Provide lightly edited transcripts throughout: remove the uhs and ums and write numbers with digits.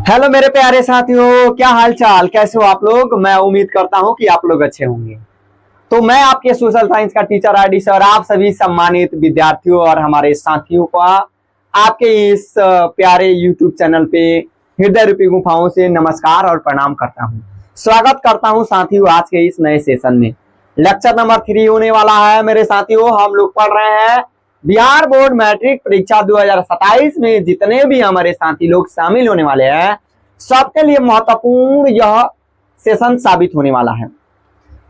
Hello मेरे प्यारे साथियों, क्या हाल चाल, कैसे हो आप लोग। मैं उम्मीद करता हूं कि आप लोग अच्छे होंगे। तो मैं आपके सोशल साइंस का टीचर आरडी सर, आप सभी सम्मानित विद्यार्थियों और हमारे साथियों का आपके इस प्यारे यूट्यूब चैनल पे हृदय रूपी गुफाओं से नमस्कार और प्रणाम करता हूं। स्वागत करता हूं साथियों आज के इस नए सेशन में। लेक्चर नंबर 3 होने वाला है मेरे साथियों। हम लोग पढ़ रहे हैं बिहार बोर्ड मैट्रिक परीक्षा 2027 में जितने भी हमारे साथी लोग शामिल होने वाले हैं सबके लिए महत्वपूर्ण यह सेशन साबित होने वाला है।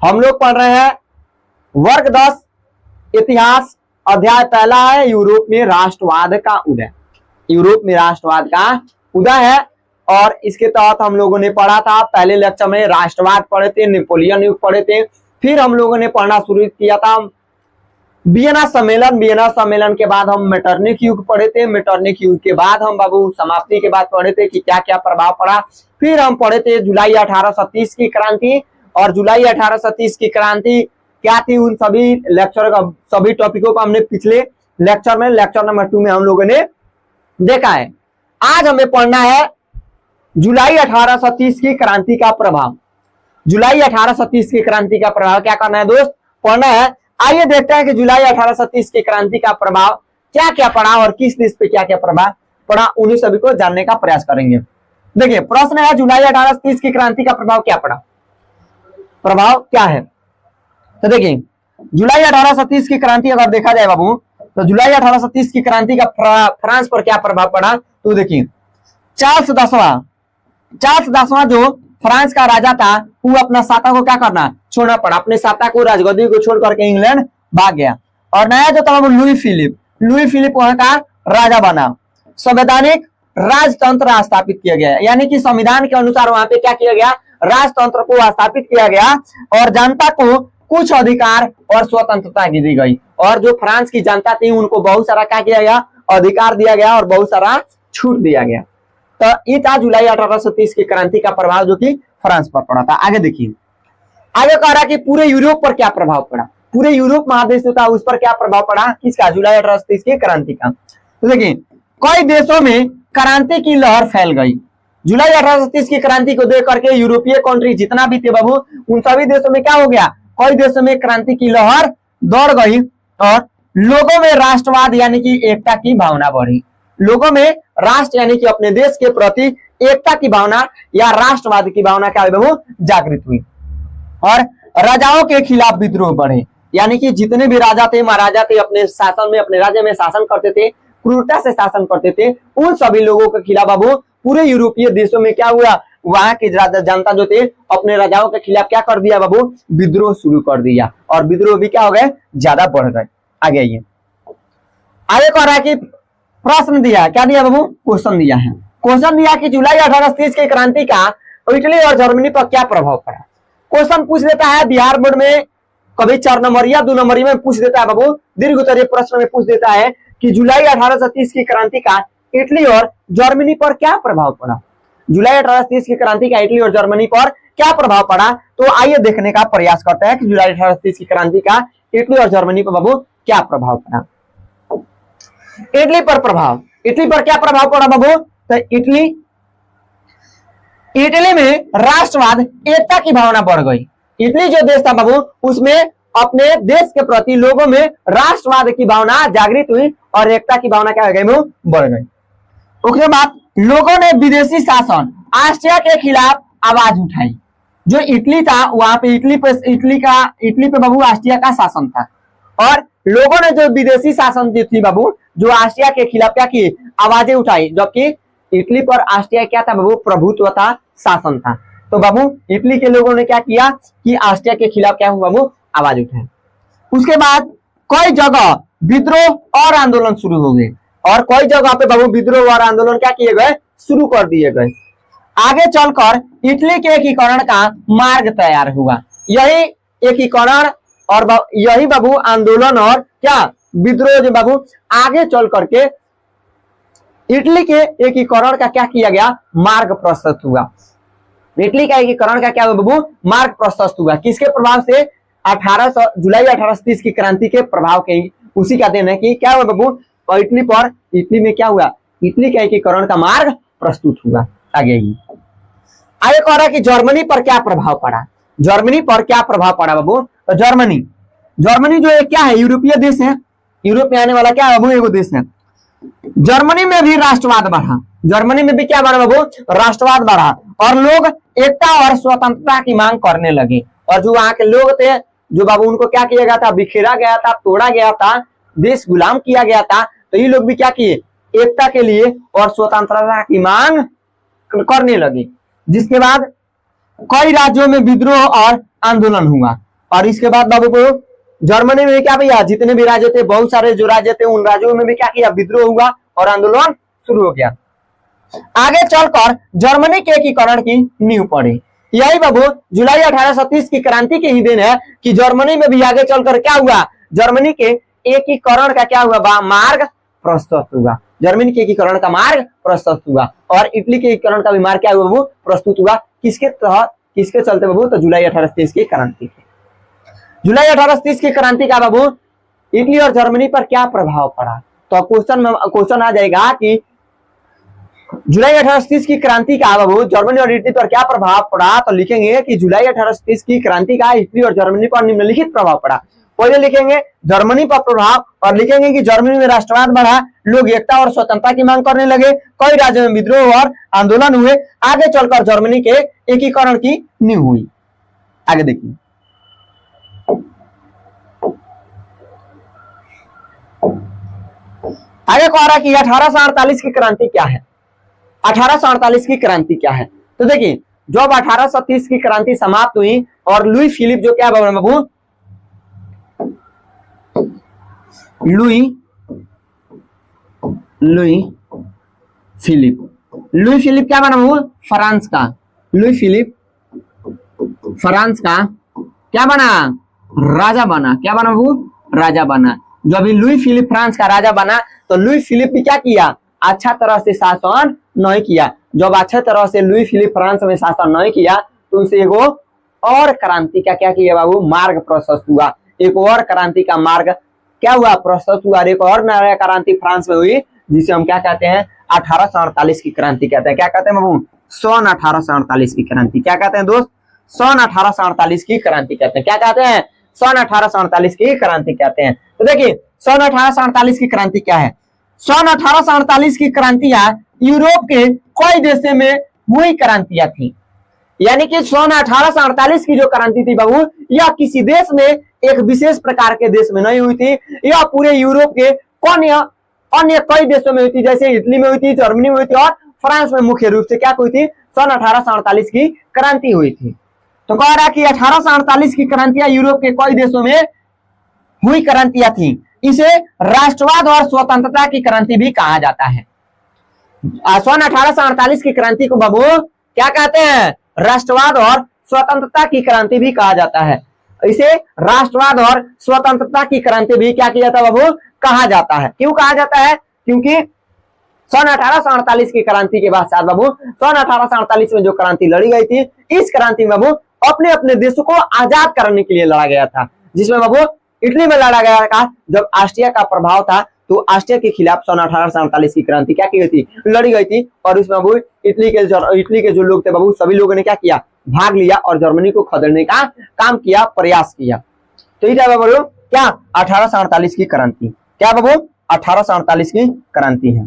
हम लोग पढ़ रहे हैं वर्ग 10 इतिहास, अध्याय पहला है यूरोप में राष्ट्रवाद का उदय। यूरोप में राष्ट्रवाद का उदय है और इसके तहत हम लोगों ने पढ़ा था पहले लेक्चर में राष्ट्रवाद पढ़े थे, नेपोलियन युग पढ़े थे। फिर हम लोगों ने पढ़ना शुरू किया था वियना सम्मेलन। वियना सम्मेलन के बाद हम मेटरनिक युग पढ़े थे। मेटरनिक युग के बाद हम बाबू समाप्ति के बाद पढ़े थे कि क्या क्या प्रभाव पड़ा। फिर हम पढ़े थे जुलाई 1830 की क्रांति, और जुलाई 1830 की क्रांति क्या थी, उन सभी लेक्चर का सभी टॉपिकों को हमने पिछले लेक्चर में लेक्चर नंबर 2 में हम लोगों ने देखा है। आज हमें पढ़ना है जुलाई 1830 की क्रांति का प्रभाव। जुलाई 1830 की क्रांति का प्रभाव क्या करना है दोस्त, पढ़ना है। आइए देखते हैं कि जुलाई 1830 की क्रांति का प्रभाव क्या क्या पड़ा और किस देश पे क्या क्या प्रभाव पड़ा, उन्हीं सभी को जानने का प्रयास करेंगे। देखिए प्रश्न है जुलाई 1830 की क्रांति का प्रभाव क्या पड़ा, प्रभाव क्या है। तो देखिए जुलाई 1830 की क्रांति अगर देखा जाए बाबू, तो जुलाई 1830 की क्रांति का फ्रांस पर क्या प्रभाव पड़ा। तो देखिए चार्ल्स 10वां जो फ्रांस का राजा था वो अपना साता को क्या करना, छोड़ना पड़ा। अपने साता को, राजगद्दी को छोड़ करके इंग्लैंड भाग गया। और नया जो था वो लुई फिलिप वहां का राजा बना। संवैधानिक राजतंत्र स्थापित किया गया, यानी कि संविधान के अनुसार वहां पे क्या किया गया, राजतंत्र को स्थापित किया गया और जनता को कुछ अधिकार और स्वतंत्रता दी गई। और जो फ्रांस की जनता थी उनको बहुत सारा क्या किया गया, अधिकार दिया गया और बहुत सारा छूट दिया गया। तो ये था जुलाई 1830 की क्रांति का प्रभाव जो कि फ्रांस पर पड़ा था। आगे देखिए, आगे कह रहा कि पूरे यूरोप पर क्या प्रभाव पड़ा, पूरे यूरोप महादेश जो था उस पर क्या प्रभाव पड़ा, किसका, जुलाई 1830 की क्रांति का। तो देखिए कई देशों में क्रांति की लहर फैल गई। जुलाई 1830 की क्रांति को देख करके यूरोपीय कंट्री जितना भी थे बाबू, उन सभी देशों में क्या हो गया, कई देशों में क्रांति की लहर दौड़ गई और लोगों में राष्ट्रवाद यानी कि एकता की भावना बढ़ी। लोगों में राष्ट्र यानी कि अपने देश के प्रति एकता की भावना या राष्ट्रवाद की भावना क्या बाबू, जागृत हुई। और राजाओं के खिलाफ विद्रोह बढ़े, यानी कि जितने भी राजा थे, महाराजा थे, अपने शासन में, अपने राज्य में शासन करते थे, क्रूरता से शासन करते थे, उन सभी लोगों के खिलाफ बाबू पूरे यूरोपीय देशों में क्या हुआ, वहां की जनता जो थे अपने राजाओं के खिलाफ क्या कर दिया बाबू, विद्रोह शुरू कर दिया। और विद्रोह भी क्या हो गए, ज्यादा बढ़ गए। आगे आइए, आगे कह रहा है कि प्रश्न दिया, क्या दिया बाबू, क्वेश्चन दिया है। क्वेश्चन दिया कि जुलाई 1830 की क्रांति का इटली और जर्मनी पर क्या प्रभाव पड़ा। क्वेश्चन पूछ देता है बिहार बोर्ड में, कभी 4 नंबर या 2 नंबर में पूछ देता है बाबू, दीर्घ उत्तरीय प्रश्न में पूछ देता है कि जुलाई 1830 की क्रांति का इटली और जर्मनी पर क्या प्रभाव पड़ा। जुलाई 1830 की क्रांति का इटली और जर्मनी पर क्या प्रभाव पड़ा। तो आइए देखने का प्रयास करते हैं कि जुलाई 1830 की क्रांति का इटली और जर्मनी पर बाबू क्या प्रभाव पड़ा। इटली पर प्रभाव, इटली पर क्या प्रभाव पड़ा बाबू, तो इटली में राष्ट्रवाद, एकता की भावना बढ़ गई। इटली जो देश था बाबू उसमें अपने देश के प्रति लोगों में राष्ट्रवाद की भावना जागृत हुई और एकता की भावना क्या हो गई, बढ़ गई। उसके बाद लोगों ने विदेशी शासन ऑस्ट्रिया के खिलाफ आवाज उठाई। जो इटली था वहां पे इटली पे बाबू ऑस्ट्रिया का शासन था और लोगों ने जो विदेशी शासन थी बाबू, जो ऑस्ट्रिया के खिलाफ क्या की, आवाजें उठाई। जबकि इटली पर ऑस्ट्रिया क्या था बाबू, प्रभुत्व था, शासन था। तो बाबू इटली के लोगों ने क्या किया कि ऑस्ट्रिया के खिलाफ क्या हुआ बाबू, आवाज उठाई। उसके बाद कई जगह विद्रोह और आंदोलन शुरू हो गए और कई जगह पे बाबू विद्रोह और आंदोलन क्या किए गए, शुरू कर दिए गए। आगे चलकर इटली के एकीकरण का मार्ग तैयार हुआ। यही एकीकरण और यही बाबू आंदोलन और क्या विद्रोह जो बाबू आगे चल करके इटली के एकीकरण का क्या किया गया, मार्ग प्रशस्त हुआ। इटली का एकीकरण का क्या हुआ बाबू, मार्ग प्रशस्त हुआ। किसके प्रभाव से, जुलाई 1830 की क्रांति के प्रभाव के, उसी का देन है कि क्या हुआ बाबू, इटली में क्या हुआ, इटली का एकीकरण का मार्ग प्रस्तुत हुआ। आगे ही आगे कह रहा है कि जर्मनी पर क्या प्रभाव पड़ा। जर्मनी पर क्या प्रभाव पड़ा बाबू। तो जर्मनी जो है क्या है, यूरोपीय देश है, यूरोप में आने वाला क्या है बाबू, एगो देश है। जर्मनी में भी राष्ट्रवाद बढ़ा, जर्मनी में भी क्या बढ़ा बाबू, राष्ट्रवाद बढ़ा, और लोग एकता और स्वतंत्रता की मांग करने लगे। और जो वहां के लोग थे, जो बाबू उनको क्या किया गया था, बिखेरा गया था, तोड़ा गया था, देश गुलाम किया गया था, तो ये लोग भी क्या किए, एकता के लिए और स्वतंत्रता की मांग करने लगे। जिसके बाद कई राज्यों में विद्रोह और आंदोलन हुआ। और इसके बाद बाबू को जर्मनी में क्या भैया, जितने भी राज्य थे, बहुत सारे जो राज्य थे, उन राज्यों में भी क्या किया, विद्रोह हुआ और आंदोलन शुरू हो गया। आगे चलकर जर्मनी के एकीकरण की नींव पड़ी। यही बाबू जुलाई 1830 की क्रांति की ही देन है कि जर्मनी में भी आगे चलकर क्या हुआ, जर्मनी के एकीकरण का क्या हुआ, मार्ग प्रस्तुत हुआ। जर्मनी के एकीकरण का मार्ग प्रस्तुत हुआ और इटली के एकीकरण का भी मार्ग क्या हुआ बाबू, प्रस्तुत हुआ। किसके तहत, किसके चलते बाबू, तो जुलाई 1830 की क्रांति के। जुलाई 1830 की क्रांति का बाबू इटली और जर्मनी पर क्या प्रभाव पड़ा। तो क्वेश्चन आ जाएगा कि जुलाई 1830 की क्रांति का बाबू जर्मनी और इटली पर क्या प्रभाव पड़ा। तो लिखेंगे कि जुलाई 1830 की क्रांति का इटली और जर्मनी पर निम्नलिखित प्रभाव पड़ा। पहले लिखेंगे जर्मनी पर प्रभाव और लिखेंगे कि जर्मनी में राष्ट्रवाद बढ़ा, लोग एकता और स्वतंत्रता की मांग करने लगे, कई राज्यों में विद्रोह और आंदोलन हुए। आगे चलकर जर्मनी के एकीकरण की नींव हुई। आगे देखिए, आगे कह रहा कि 1848 की क्रांति क्या है। 1848 की क्रांति क्या है, तो देखिए जब 1830 की क्रांति समाप्त हुई और लुई फिलिप जो क्या बाबू, लुई फिलिप क्या बना बाबू, फ्रांस का, लुई फिलिप फ्रांस का क्या बना, राजा बना। क्या बना बाबू, राजा बना। जो अभी लुई फिलिप फ्रांस का राजा बना, तो लुई फिलिप ने क्या किया, अच्छा तरह से शासन नहीं किया। जब अच्छे तरह से लुई फिलिप फ्रांस में शासन नहीं किया, तो उसे एगो और क्रांति का क्या किया बाबू, मार्ग प्रशस्त हुआ। एक और क्रांति का मार्ग क्या हुआ, प्रशस्त हुआ। एक और नया क्रांति फ्रांस में हुई, जिसे हम क्या कहते हैं, 1848 की क्रांति कहते हैं। क्या कहते हैं बाबू, सन 1848 की क्रांति। क्या कहते हैं दोस्त, सन 1848 की क्रांति कहते हैं। क्या कहते हैं, सन 1848 की क्रांति कहते हैं। तो देखिए सन 1848 की क्रांति क्या है। सन 1848 की क्रांतियां यूरोप के कई देशों में हुई क्रांतियां थी। यानी कि सन 1848 की जो क्रांति थी बाबू, यह किसी देश में, एक विशेष प्रकार के देश में नहीं हुई थी, यह पूरे यूरोप के अन्य कई देशों में हुई थी। जैसे इटली में हुई थी, जर्मनी में हुई थी और फ्रांस में मुख्य रूप से क्या हुई थी, सन 1848 की क्रांति हुई थी। तो कह रहा कि 1848 की क्रांतियां यूरोप के कई देशों में हुई क्रांतियां थी। इसे राष्ट्रवाद और स्वतंत्रता की क्रांति भी कहा जाता है। सन 1848 की क्रांति को बाबू क्या कहते हैं, राष्ट्रवाद और स्वतंत्रता की क्रांति भी कहा जाता है। इसे राष्ट्रवाद और स्वतंत्रता की क्रांति भी क्या किया जाता है बाबू, कहा जाता है। क्यों कहा जाता है, क्योंकि सन 1848 की क्रांति के बाद बाबू सन 1848 में जो क्रांति लड़ी गई थी, इस क्रांति में बाबू अपने अपने देशों को आजाद करने के लिए लड़ा गया था। जिसमें बाबू इटली में लड़ा गया था, जब ऑस्ट्रिया का प्रभाव था, तो ऑस्ट्रिया के खिलाफ सन 1848 की क्रांति क्या की गई थी, लड़ी गई थी। और उसमें बाबू इटली के जो लोग थे बाबू, सभी लोगों ने क्या किया, भाग लिया और जर्मनी को खदेड़ने का काम किया, प्रयास किया। तो ये बाबू क्या 1848 की क्रांति, क्या बाबू 1848 की क्रांति है,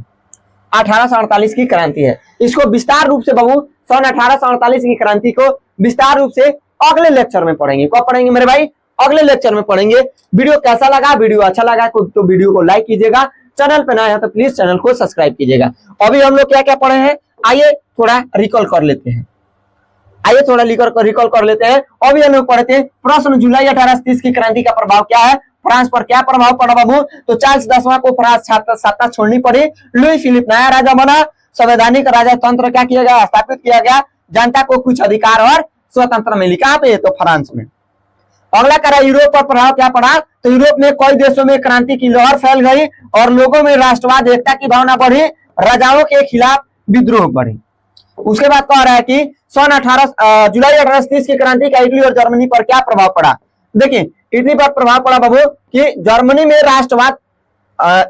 1848 की क्रांति है। इसको विस्तार रूप से बाबू सन 1848 की क्रांति को विस्तार रूप से अगले लेक्चर में पढ़ेंगे। कब पढ़ेंगे मेरे भाई, अगले लेक्चर में पढ़ेंगे। वीडियो कैसा लगा, वीडियो अच्छा लगा तो वीडियो को लाइक कीजिएगा, चैनल पे नया है तो प्लीज चैनल को सब्सक्राइब कीजिएगा। अभी हम लोग क्या क्या पढ़े हैं, आइए थोड़ा रिकॉल कर लेते हैं। रिकॉल कर लेते हैं। अभी हम लोग पढ़े थे प्रश्न, जुलाई 1830 की क्रांति का प्रभाव क्या है, फ्रांस पर क्या प्रभाव पड़ा बाबू। तो चार्ल्स 10वां को फ्रांस सत्ता छोड़नी पड़ी, लुई फिलिप नया राजा बना, संवैधानिक राजतंत्र क्या किया गया, स्थापित किया गया, जनता को कुछ अधिकार और स्वतंत्र मिली। कहां पे, तो फ्रांस में। अगला करा यूरोप पर प्रभाव क्या पड़ा, तो यूरोप में कई देशों में क्रांति की लहर फैल गई और लोगों में राष्ट्रवाद, एकता की भावना बढ़ी, राजाओं के खिलाफ विद्रोह बढ़ी। उसके बाद कह रहा है कि सन जुलाई 1830 की क्रांति का इटली और जर्मनी पर क्या प्रभाव पड़ा। देखिए इटली पर प्रभाव पड़ा बाबू कि जर्मनी में राष्ट्रवाद,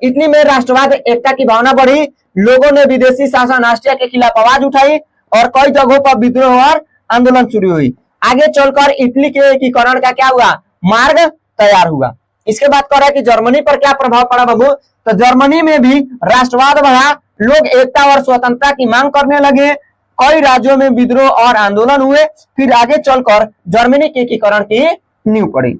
इटली में राष्ट्रवाद, एकता की भावना बढ़ी, लोगों ने विदेशी शासन ऑस्ट्रिया के खिलाफ आवाज उठाई और कई जगहों पर विद्रोह और आंदोलन शुरू हुई। आगे चलकर इटली के एकीकरण का क्या हुआ, मार्ग तैयार हुआ। इसके बाद कह रहा है कि जर्मनी पर क्या प्रभाव पड़ा बाबू, तो जर्मनी में भी राष्ट्रवाद बढ़ा, लोग एकता और स्वतंत्रता की मांग करने लगे, कई राज्यों में विद्रोह और आंदोलन हुए, फिर आगे चलकर जर्मनी के एकीकरण की नींव पड़ी।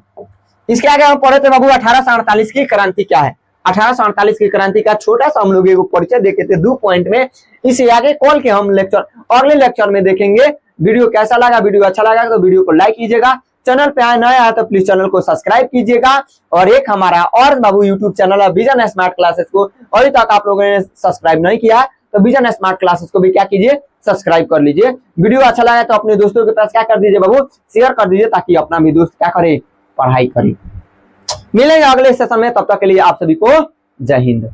इसके आगे हम पढ़े थे बाबू 1848 की क्रांति क्या है। 1848 की क्रांति का छोटा सा हम लोग एक परिचय देखे थे 2 पॉइंट में। इसे आगे कॉल के हम लेक्चर अगले लेक्चर में देखेंगे। वीडियो कैसा लगा, वीडियो अच्छा लगा तो वीडियो को लाइक कीजिएगा, चैनल पे आए नए आए तो प्लीज चैनल को सब्सक्राइब कीजिएगा। और एक हमारा और बाबू यूट्यूब चैनल है विजन स्मार्ट क्लासेस को अभी तक आप लोगों ने सब्सक्राइब नहीं किया तो विजन स्मार्ट क्लासेस को भी क्या कीजिए, सब्सक्राइब कर लीजिए। वीडियो अच्छा लगा तो अपने दोस्तों के पास क्या कर दीजिए बाबू, शेयर कर दीजिए ताकि अपना भी दोस्त क्या करे, पढ़ाई करे। मिलेंगे अगले सेशन में, तब तक के लिए आप सभी को जय हिंद।